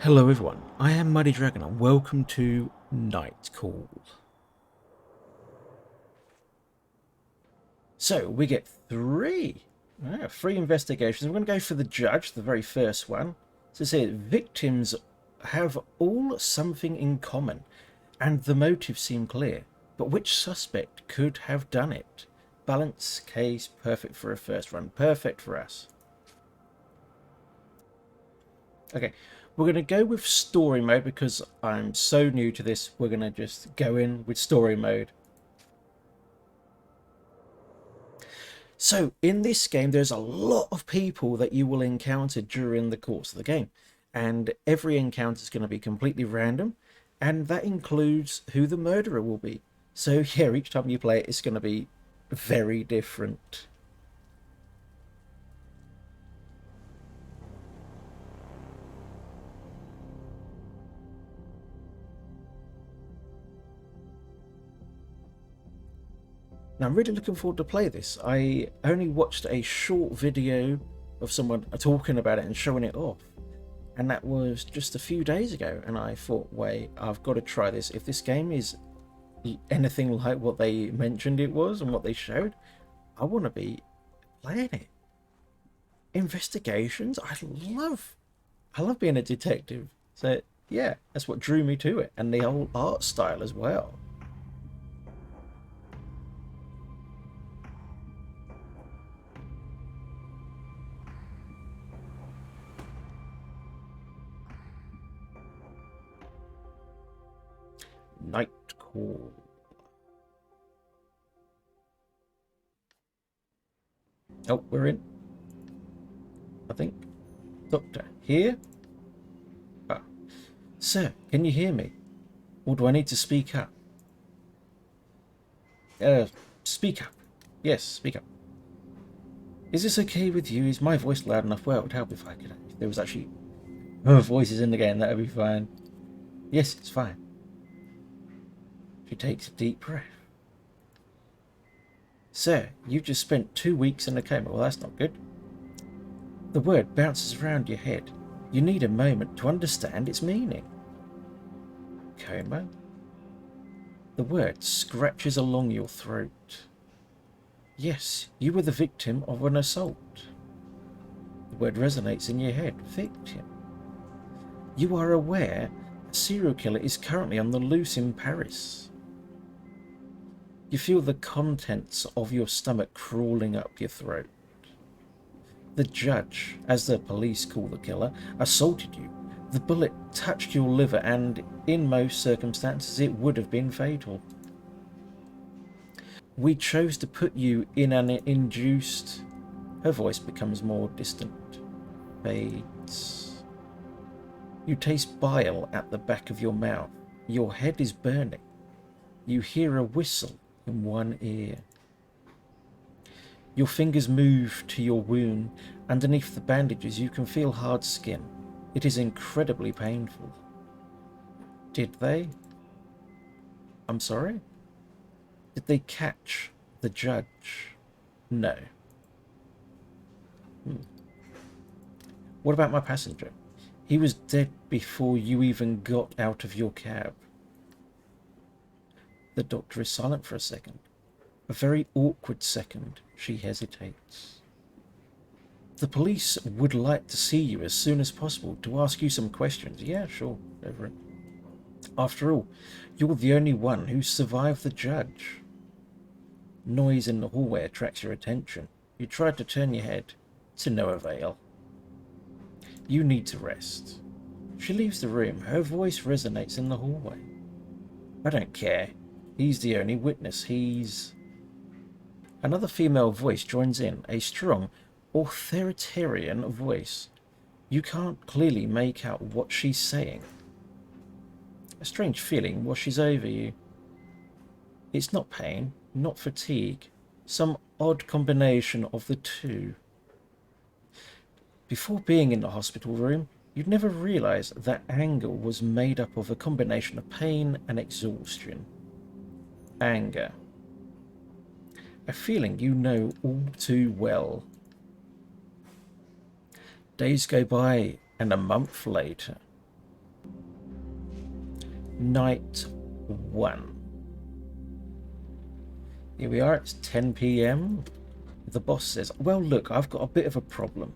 Hello everyone, I am Muddy Dragon and welcome to Night Call. So we get three investigations. We're going to go for the judge, the very first one. So it says victims have all something in common and the motives seem clear. But which suspect could have done it? Balance case, perfect for a first run, perfect for us. Okay, we're going to go with story mode because I'm so new to this. We're going to just go in with story mode. So in this game, there's a lot of people that you will encounter during the course of the game. And every encounter is going to be completely random. And that includes who the murderer will be. So yeah, each time you play it, it's going to be very different. Now, I'm really looking forward to play this. I only watched a short video of someone talking about it and showing it off. And that was just a few days ago. And I thought, wait, I've got to try this. If this game is anything like what they mentioned it was and what they showed, I want to be playing it. Investigations, I love being a detective. So yeah, that's what drew me to it. And the whole art style as well. Night Call. Oh, we're in. I think. Doctor, here? Ah. Sir, can you hear me? Or do I need to speak up? Uh, speak up. Yes, speak up. Is this okay with you? Is my voice loud enough? Well, it would help if if there was actually voices in the game, that would be fine. Yes, it's fine. She takes a deep breath. Sir, you just spent 2 weeks in a coma. Well, that's not good. The word bounces around your head. You need a moment to understand its meaning. Coma? The word scratches along your throat. Yes, you were the victim of an assault. The word resonates in your head. Victim. You are aware a serial killer is currently on the loose in Paris. You feel the contents of your stomach crawling up your throat. The judge, as the police call the killer, assaulted you. The bullet touched your liver and, in most circumstances, it would have been fatal. We chose to put you in an induced... Her voice becomes more distant. Fades. You taste bile at the back of your mouth. Your head is burning. You hear a whistle in one ear. Your fingers move to your wound. Underneath the bandages, you can feel hard skin. It is incredibly painful. Did they? I'm sorry? Did they catch the judge? No. What about my passenger? He was dead before you even got out of your cab. The doctor is silent for a second. A very awkward second. She hesitates. The police would like to see you as soon as possible to ask you some questions. Yeah, sure, over it. After all, you're the only one who survived the judge. Noise in the hallway attracts your attention. You try to turn your head, to no avail. You need to rest. She leaves the room. Her voice resonates in the hallway. I don't care. He's the only witness. He's... Another female voice joins in, a strong, authoritarian voice. You can't clearly make out what she's saying. A strange feeling washes over you. It's not pain, not fatigue, some odd combination of the two. Before being in the hospital room, you'd never realize that anger was made up of a combination of pain and exhaustion. Anger. A feeling you know all too well. Days go by, and a month later. Night 1. Here we are, it's 10 p.m. The boss says, well, look, I've got a bit of a problem.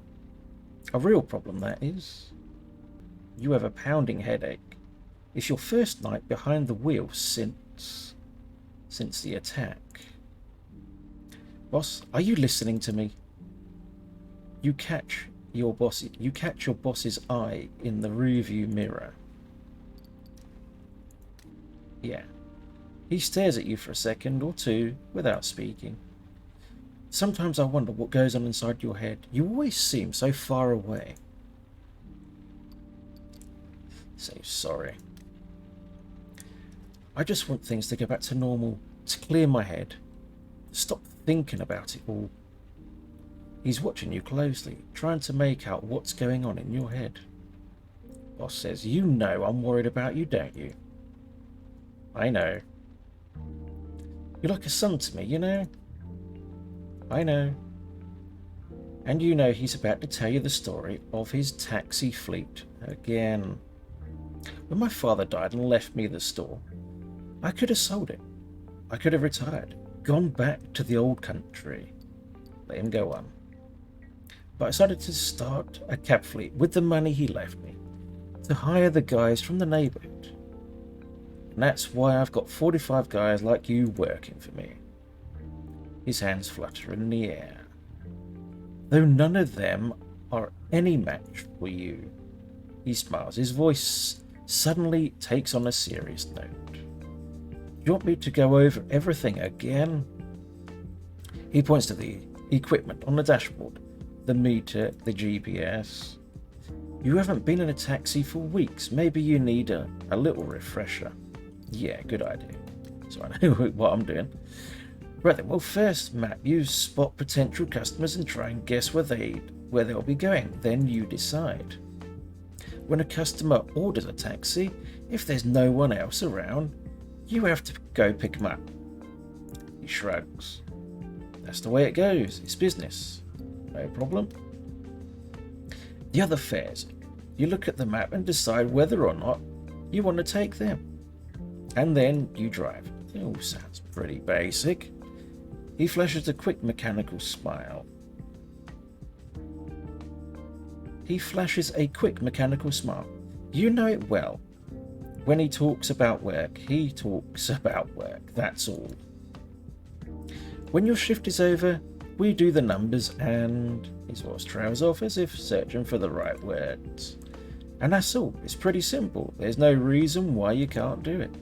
A real problem, that is. You have a pounding headache. It's your first night behind the wheel since the attack. Boss, are you listening to me? You catch your boss's eye in the rearview mirror. Yeah. He stares at you for a second or two without speaking. Sometimes I wonder what goes on inside your head. You always seem so far away. Say sorry. I just want things to go back to normal, to clear my head. Stop thinking about it all. He's watching you closely, trying to make out what's going on in your head. Boss says, you know I'm worried about you, don't you? I know. You're like a son to me, you know? I know. And you know he's about to tell you the story of his taxi fleet again. When my father died and left me the store, I could have sold it. I could have retired, gone back to the old country. Let him go on. But I decided to start a cab fleet with the money he left me, to hire the guys from the neighbourhood. And that's why I've got 45 guys like you working for me. His hands flutter in the air. Though none of them are any match for you. He smiles. His voice suddenly takes on a serious note. Do you want me to go over everything again? He points to the equipment on the dashboard. The meter, the GPS. You haven't been in a taxi for weeks. Maybe you need a little refresher. Yeah, good idea. So I know what I'm doing. Right then, well, first map, you spot potential customers and try and guess where they'll be going. Then you decide. When a customer orders a taxi, if there's no one else around, you have to go pick them up. He shrugs. That's the way it goes. It's business. No problem. The other fares, you look at the map and decide whether or not you want to take them. And then you drive. It all sounds pretty basic. He flashes a quick mechanical smile. You know it well. When he talks about work, he talks about work. That's all. When your shift is over, we do the numbers and his voice trails off as if searching for the right words. And that's all. It's pretty simple. There's no reason why you can't do it.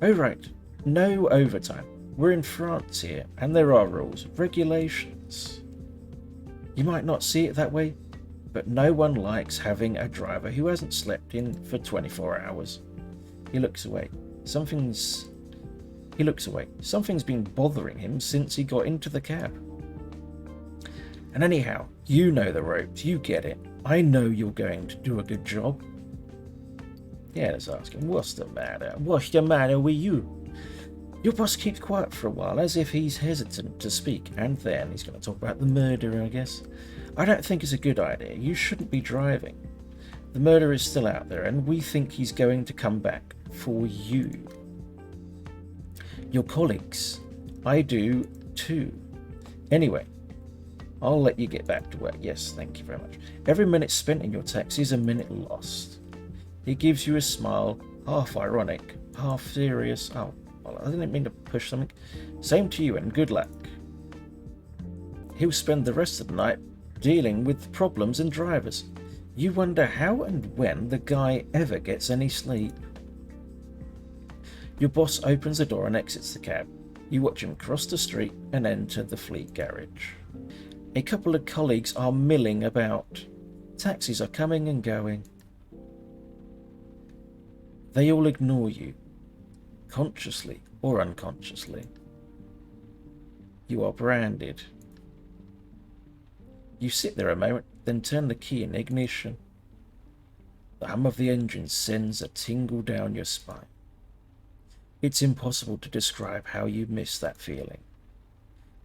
Oh right, no overtime. We're in France here, and there are rules, regulations. You might not see it that way, but no one likes having a driver who hasn't slept in for 24 hours. He looks away. Something's been bothering him since he got into the cab. And anyhow, you know the ropes, you get it. I know you're going to do a good job. Yeah, let's ask him, what's the matter? What's the matter with you? Your boss keeps quiet for a while, as if he's hesitant to speak, and then he's going to talk about the murder, I guess. I don't think it's a good idea. You shouldn't be driving. The murderer is still out there, and we think he's going to come back for you. Your colleagues. I do too. Anyway, I'll let you get back to work. Yes, thank you very much. Every minute spent in your taxi is a minute lost. He gives you a smile, half ironic, half serious. Oh, well, I didn't mean to push something. Same to you and good luck. He'll spend the rest of the night dealing with problems and drivers. You wonder how and when the guy ever gets any sleep. Your boss opens the door and exits the cab. You watch him cross the street and enter the fleet garage. A couple of colleagues are milling about. Taxis are coming and going. They all ignore you, consciously or unconsciously. You are branded. You sit there a moment, then turn the key in ignition. The hum of the engine sends a tingle down your spine. It's impossible to describe how you miss that feeling.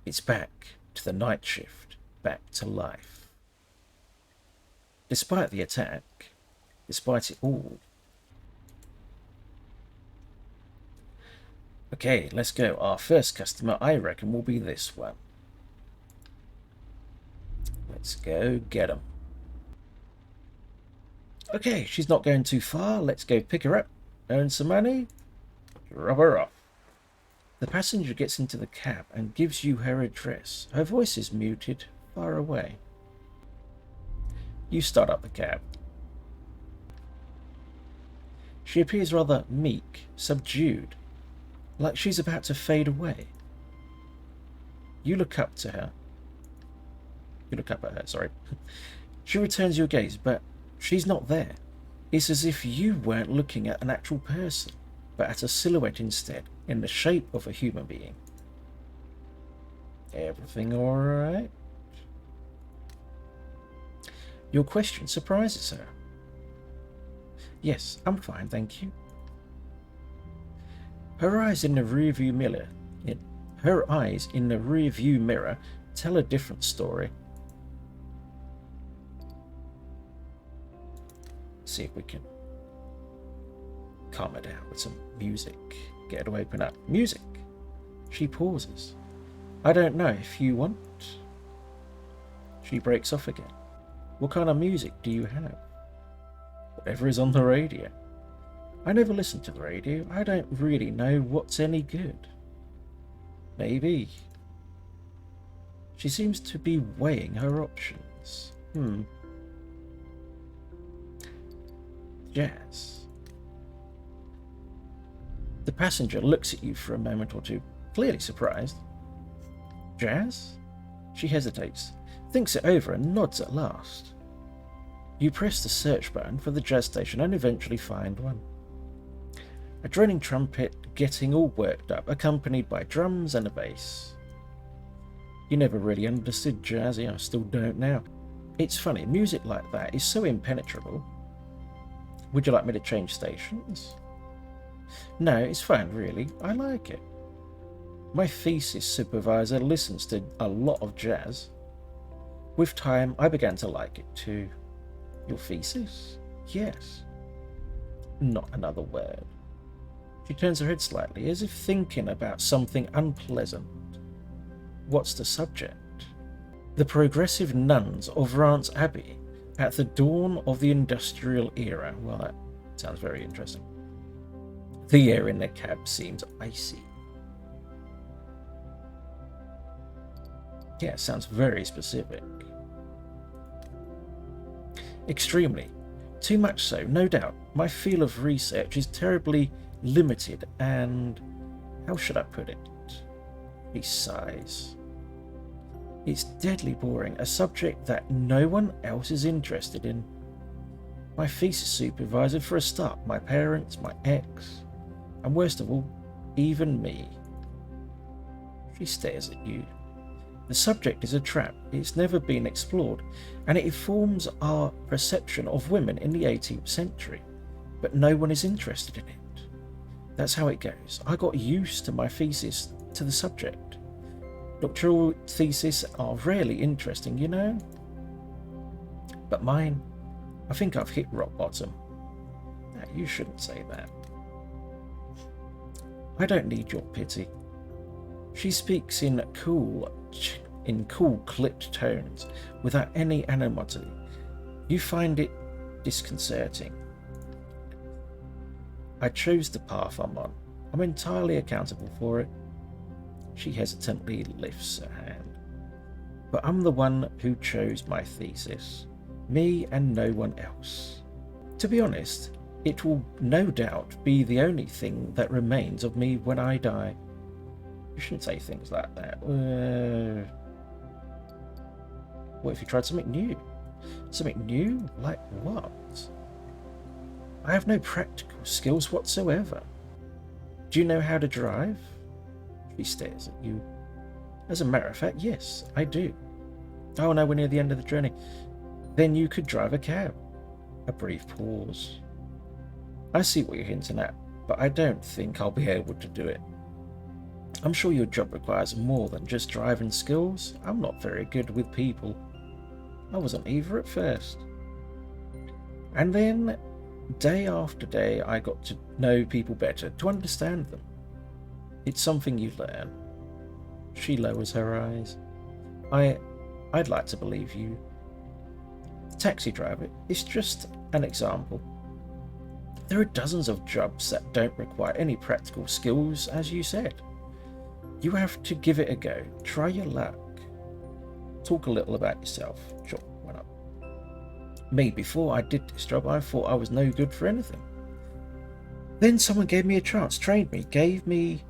It's back to the night shift, back to life. Despite the attack, despite it all. Okay, let's go. Our first customer, I reckon, will be this one. Let's go get him. Okay, she's not going too far. Let's go pick her up, earn some money, drop her off. The passenger gets into the cab and gives you her address. Her voice is muted, far away. You start up the cab. She appears rather meek, subdued, like she's about to fade away. You look up to her. You look up at her, sorry. She returns your gaze, but she's not there. It's as if you weren't looking at an actual person, but at a silhouette instead, in the shape of a human being. Everything alright? Your question surprises her. Yes, I'm fine, thank you. Her eyes in the rearview mirror tell a different story. See if we can calm her down with some music. Get her to open up. Music! She pauses. I don't know if you want. She breaks off again. What kind of music do you have? Whatever is on the radio. I never listen to the radio. I don't really know what's any good. Maybe. She seems to be weighing her options. Jazz. The passenger looks at you for a moment or two, clearly surprised. Jazz? She hesitates, thinks it over and nods at last. You press the search button for the jazz station and eventually find one. A droning trumpet getting all worked up, accompanied by drums and a bass. You never really understood jazz, I still don't now. It's funny, music like that is so impenetrable. Would you like me to change stations? No, it's fine really, I like it. My thesis supervisor listens to a lot of jazz. With time, I began to like it too. Your thesis? Yes. Not another word. She turns her head slightly, as if thinking about something unpleasant. What's the subject? The progressive nuns of Rance Abbey at the dawn of the industrial era. Well, that sounds very interesting. The air in the cab seems icy. Yeah, sounds very specific. Extremely. Too much so, no doubt. My field of research is terribly limited and, how should I put it? He sighs. It's deadly boring, a subject that no one else is interested in. My thesis supervisor for a start, my parents, my ex, and worst of all, even me. She stares at you. The subject is a trap, it's never been explored, and it informs our perception of women in the 18th century, but no one is interested in it. That's how it goes. I got used to my thesis to the subject. Doctoral theses are rarely interesting, you know? But mine, I think I've hit rock bottom. Now, you shouldn't say that. I don't need your pity. She speaks in cool, clipped tones, without any animosity. You find it disconcerting. I chose the path I'm on. I'm entirely accountable for it. She hesitantly lifts her hand. But I'm the one who chose my thesis. Me and no one else. To be honest, it will no doubt be the only thing that remains of me when I die. You shouldn't say things like that. What if you tried something new? Something new? Like what? I have no practical skills whatsoever. Do you know how to drive? She stares at you. As a matter of fact, yes, I do. Oh no, we're near the end of the journey. Then you could drive a cab. A brief pause. I see what you're hinting at, but I don't think I'll be able to do it. I'm sure your job requires more than just driving skills. I'm not very good with people. I wasn't either at first. And then, day after day, I got to know people better, to understand them. It's something you learn. She lowers her eyes. I'd like to believe you. Taxi driver is just an example. There are dozens of jobs that don't require any practical skills, as you said. You have to give it a go. Try your luck. Talk a little about yourself. Sure, why not? Me, before I did this job, I thought I was no good for anything. Then someone gave me a chance, trained me, gave me...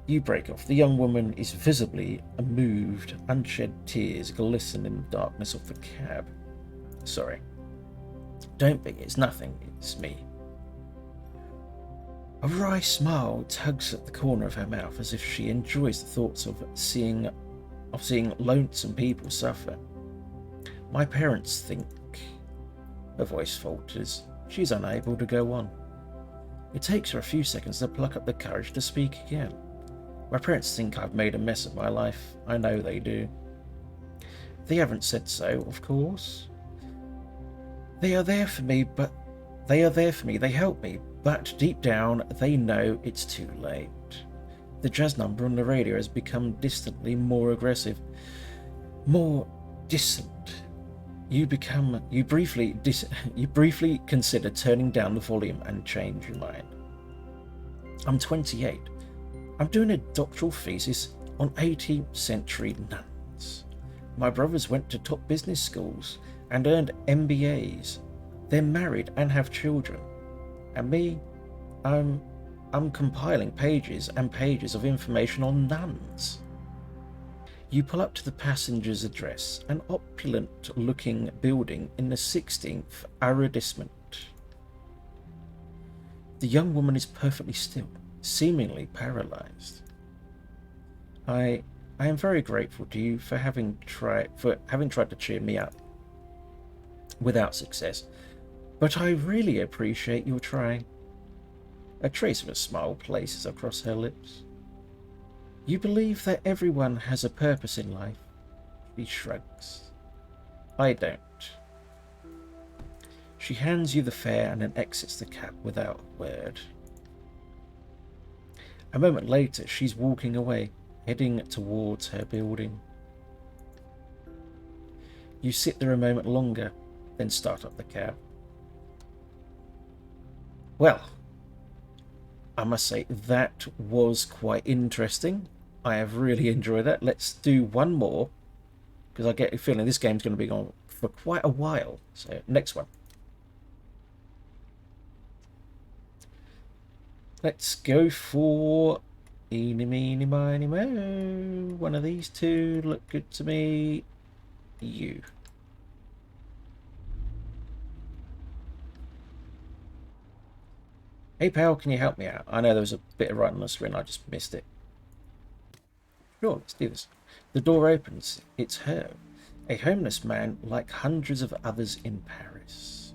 You break off. The young woman is visibly moved. Unshed tears glisten in the darkness of the cab. Sorry. Don't be. It's nothing. It's me. A wry smile tugs at the corner of her mouth as if she enjoys the thoughts of seeing lonesome people suffer. My parents think... Her voice falters. She's unable to go on. It takes her a few seconds to pluck up the courage to speak again. My parents think I've made a mess of my life. I know they do. They haven't said so, of course. They are there for me. They help me, but deep down they know it's too late. The jazz number on the radio has become distantly more aggressive, more distant. You briefly consider turning down the volume and change your mind. I'm 28. I'm doing a doctoral thesis on 18th century nuns. My brothers went to top business schools and earned MBAs. They're married and have children. And me, I'm compiling pages and pages of information on nuns. You pull up to the passenger's address, an opulent-looking building in the 16th arrondissement. The young woman is perfectly still, seemingly paralyzed. I am very grateful to you for having tried to cheer me up. Without success, but I really appreciate your trying. A trace of a smile places across her lips. You believe that everyone has a purpose in life? She shrugs. I don't. She hands you the fare and then exits the cab without a word. A moment later, she's walking away, heading towards her building. You sit there a moment longer, then start up the cab. Well, I must say that was quite interesting. I have really enjoyed that. Let's do one more, because I get a feeling this game's going to be on for quite a while. So, next one. Let's go for eeny, meeny, miny, mo. One of these two look good to me. You. Hey pal, can you help me out? I know there was a bit of writing on the screen, I just missed it. Sure, let's do this. The door opens. It's her. A homeless man like hundreds of others in Paris.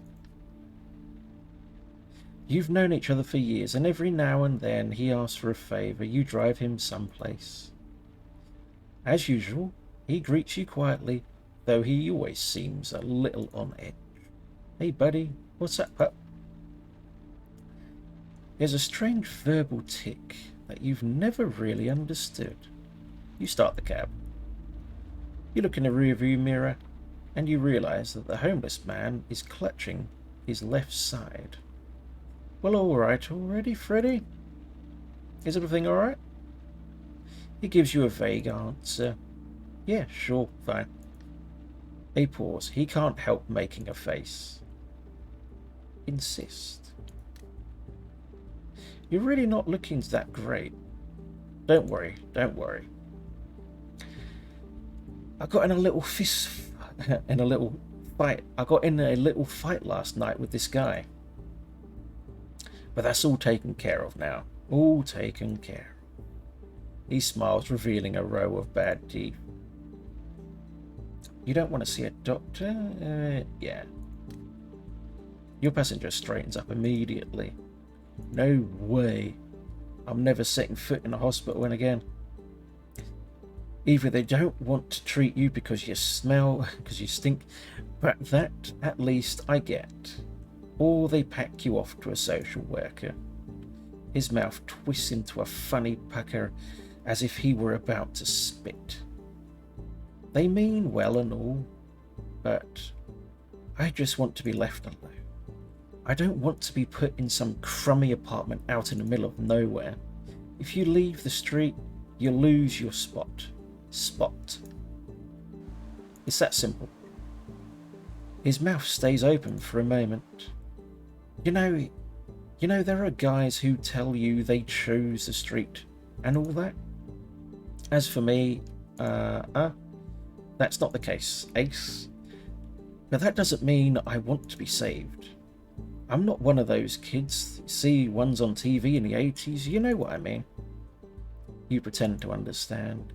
You've known each other for years, and every now and then he asks for a favour. You drive him someplace. As usual, he greets you quietly, though he always seems a little on edge. Hey buddy, what's up, pup? There's a strange verbal tick that you've never really understood. You start the cab. You look in the rearview mirror, and you realise that the homeless man is clutching his left side. Well, all right already, Freddy? Is everything all right? He gives you a vague answer. Yeah, sure, fine. A pause. He can't help making a face. Insist. You're really not looking that great. Don't worry, don't worry. I got in a little fight last night with this guy. But that's all taken care of now. All taken care of. He smiles, revealing a row of bad teeth. You don't want to see a doctor? Yeah. Your passenger straightens up immediately. No way. I'm never setting foot in a hospital again. Either they don't want to treat you because you smell, because you stink, but that at least I get. or they pack you off to a social worker. His mouth twists into a funny pucker as if he were about to spit. They mean well and all, but I just want to be left alone. I don't want to be put in some crummy apartment out in the middle of nowhere. If you leave the street, you lose your spot. It's that simple. His mouth stays open for a moment. You know, there are guys who tell you they chose the street and all that. As for me, that's not the case, Ace. But that doesn't mean I want to be saved. I'm not one of those kids, see ones on TV in the 80s, you know what I mean. You pretend to understand.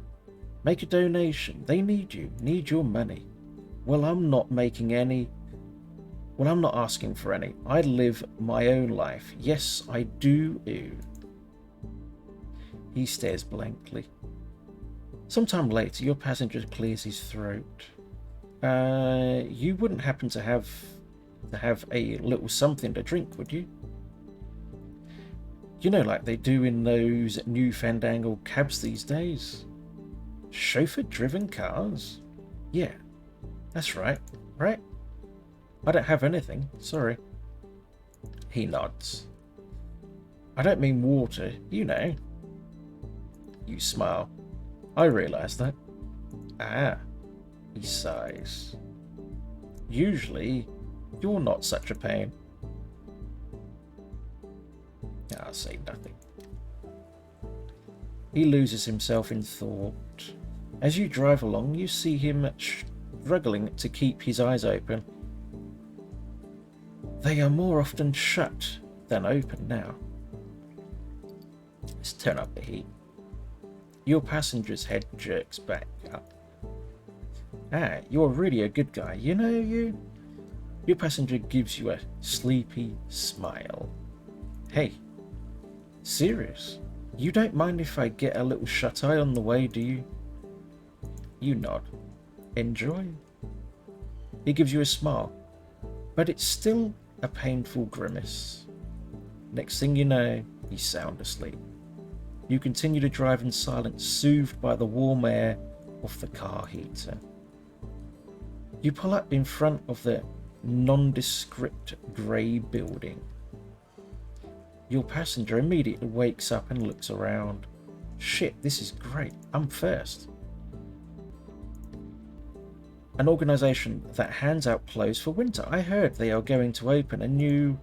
Make a donation, they need you, need your money. Well, I'm not asking for any. I live my own life. Yes, I do. He stares blankly. Sometime later, your passenger clears his throat. You wouldn't happen to have a little something to drink, would you? You know, like they do in those new fandangled cabs these days. Chauffeur-driven cars? Yeah, that's right, right? I don't have anything, sorry. He nods. I don't mean water, you know. You smile. I realise that. Ah, he sighs. Usually, you're not such a pain. I'll say nothing. He loses himself in thought. As you drive along, you see him struggling to keep his eyes open. They are more often shut than open now. Let's turn up the heat. Your passenger's head jerks back up. Ah, you're really a good guy, you know you? Your passenger gives you a sleepy smile. Hey, serious? You don't mind if I get a little shut-eye on the way, do you? You nod. Enjoy. He gives you a smile, but it's still a painful grimace. Next thing you know, he's sound asleep. You continue to drive in silence, soothed by the warm air of the car heater. You pull up in front of the nondescript grey building. Your passenger immediately wakes up and looks around. Shit, this is great. I'm first. An organisation that hands out clothes for winter. I heard they are going to open a new...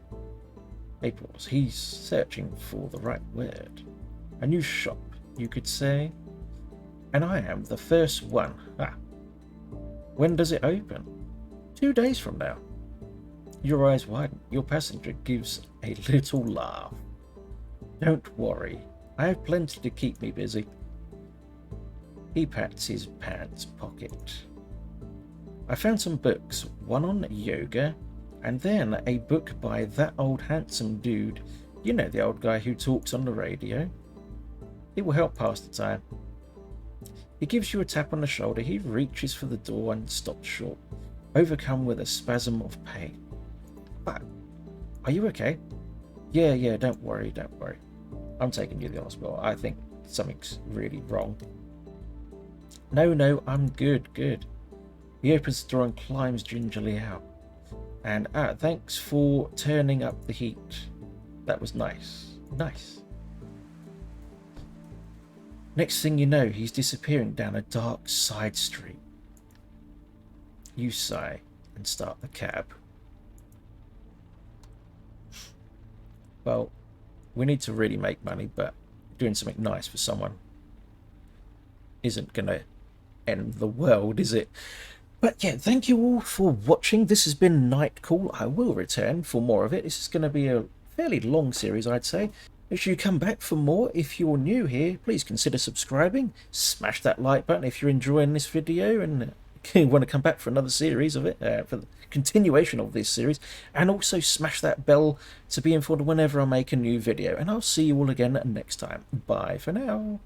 He's searching for the right word. A new shop, you could say. And I am the first one. Ah. When does it open? 2 days from now. Your eyes widen. Your passenger gives a little laugh. Don't worry. I have plenty to keep me busy. He pats his pants pocket. I found some books, one on yoga, and then a book by that old handsome dude. You know, the old guy who talks on the radio. It will help pass the time. He gives you a tap on the shoulder. He reaches for the door and stops short, overcome with a spasm of pain. But, are you okay? Yeah, don't worry. I'm taking you to the hospital. I think something's really wrong. No, I'm good. He opens the door and climbs gingerly out. And thanks for turning up the heat. That was nice. Next thing you know, he's disappearing down a dark side street. You sigh and start the cab. Well, we need to really make money, but doing something nice for someone isn't going to end the world, is it? But yeah, thank you all for watching. This has been Night Call. I will return for more of it. This is going to be a fairly long series, I'd say. Make sure you come back for more. If you're new here, please consider subscribing. Smash that like button if you're enjoying this video and want to come back for another series of it, for the continuation of this series. And also smash that bell to be informed whenever I make a new video. And I'll see you all again next time. Bye for now.